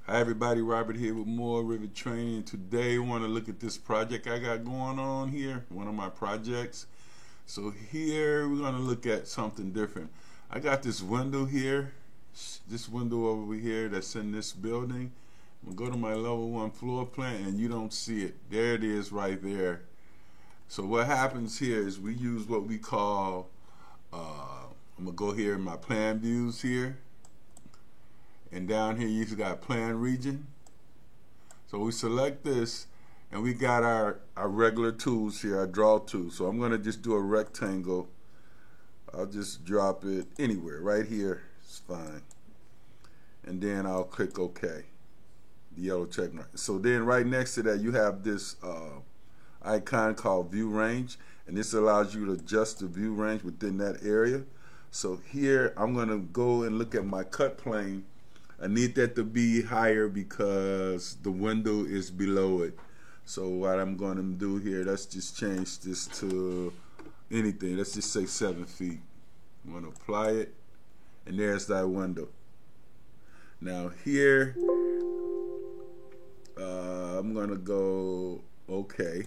Hi everybody, Robert here with more Rivet Training. Today I want to look at this project I got going on here, one of my projects. So here we're going to look at something different. I got this window here, this window over here that's in this building. I'm going to go to my level 1 floor plan and you don't see it. There it is right there. So what happens here is we use what we call, I'm going to go here in my plan views here. And down here you got plan region. So we select this and we got our regular tools here, our draw tool. So I'm gonna just do a rectangle. I'll just drop it anywhere, right here, it's fine. And then I'll click OK, the yellow check mark. So then right next to that you have this icon called view range, and this allows you to adjust the view range within that area. So here I'm gonna go and look at my cut plane. I need that to be higher because the window is below it. So what I'm going to do here, let's just change this to anything. Let's just say 7 feet. I'm going to apply it, and there's that window. Now here, I'm going to go OK.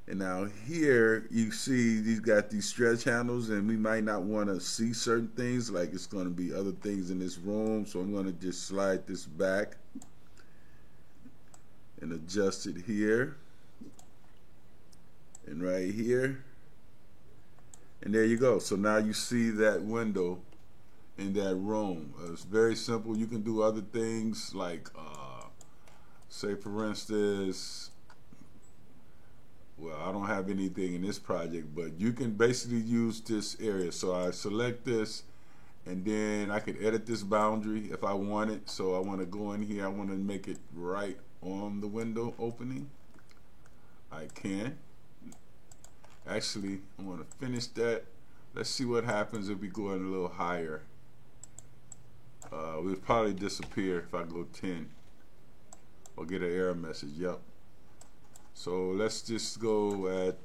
And now here you see these got these stretch handles, and we might not want to see certain things, like it's going to be other things in this room. So I'm going to just slide this back and adjust it here and right here, and there you go. So now you see that window in that room. It's very simple. You can do other things like say for instance, well, I don't have anything in this project, but you can basically use this area. So I select this, and then I could edit this boundary if I want it. So I want to go in here, I want to make it right on the window opening. I can. Actually, I want to finish that. Let's see what happens if we go in a little higher. We'll probably disappear if I go 10 or get an error message. Yep. So let's just go at,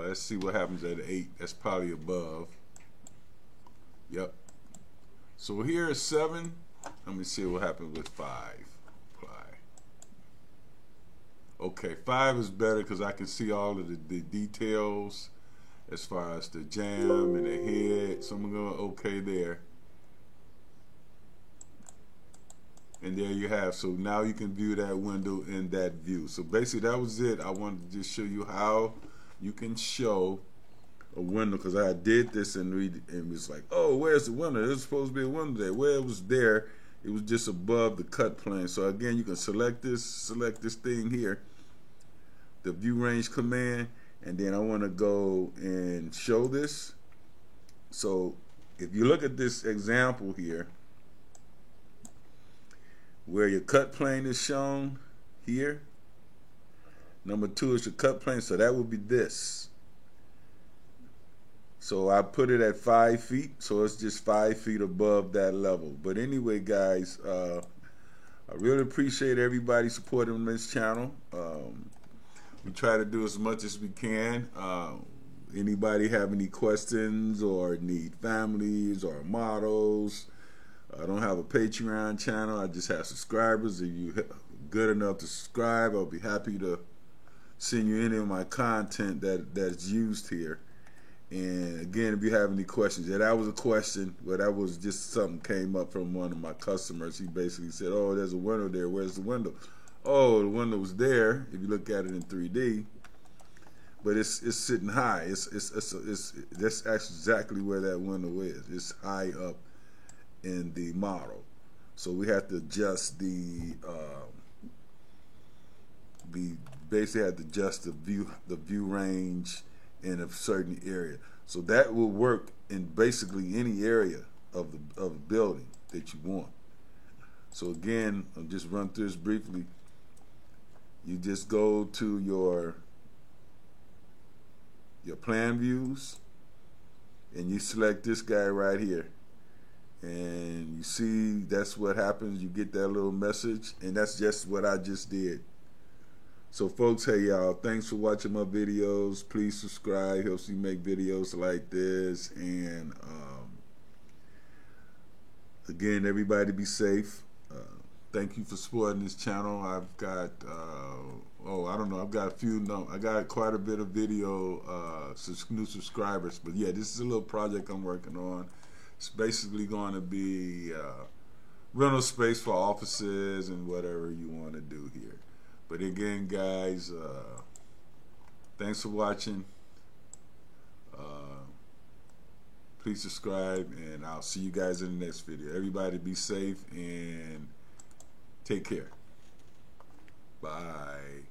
let's see what happens at 8. That's probably above. Yep. So here is 7. Let me see what happens with 5. Apply. Okay, 5 is better because I can see all of the details as far as the jam and the head. So I'm going to OK there. And there you have. So now you can view that window in that view. So basically that was it. I wanted to just show you how you can show a window, because I did this and it was like, oh, where's the window? There's supposed to be a window there. Well, it was there. It was just above the cut plane. So again, you can select this thing here, the view range command, and then I want to go and show this. So if you look at this example here, where your cut plane is shown here, number 2 is your cut plane, so that would be this. So I put it at 5 feet, so it's just 5 feet above that level. But anyway, guys, I really appreciate everybody supporting this channel. We try to do as much as we can. Anybody have any questions or need families or models? I don't have a Patreon channel. I just have subscribers. If you're good enough to subscribe, I'll be happy to send you any of my content that's used here. And again, if you have any questions, that was a question, but that was just something came up from one of my customers. He basically said, "Oh, there's a window there. Where's the window?" Oh, the window was there if you look at it in 3D, but it's sitting high. That's exactly where that window is. It's high up in the model. So we have to adjust basically have to adjust the view range in a certain area. So that will work in basically any area of the building that you want. So again, I'll just run through this briefly. You just go to your plan views and you select this guy right here. And you see that's what happens. You get that little message, and that's just what I just did. So folks, hey y'all, thanks for watching my videos. Please subscribe, helps me make videos like this. And again, everybody be safe. Thank you for supporting this channel. I've got I don't know, I've got I got quite a bit of video new subscribers, but yeah, this is a little project I'm working on. It's basically going to be rental space for offices and whatever you want to do here. But again, guys, thanks for watching. Please subscribe, and I'll see you guys in the next video. Everybody be safe and take care. Bye.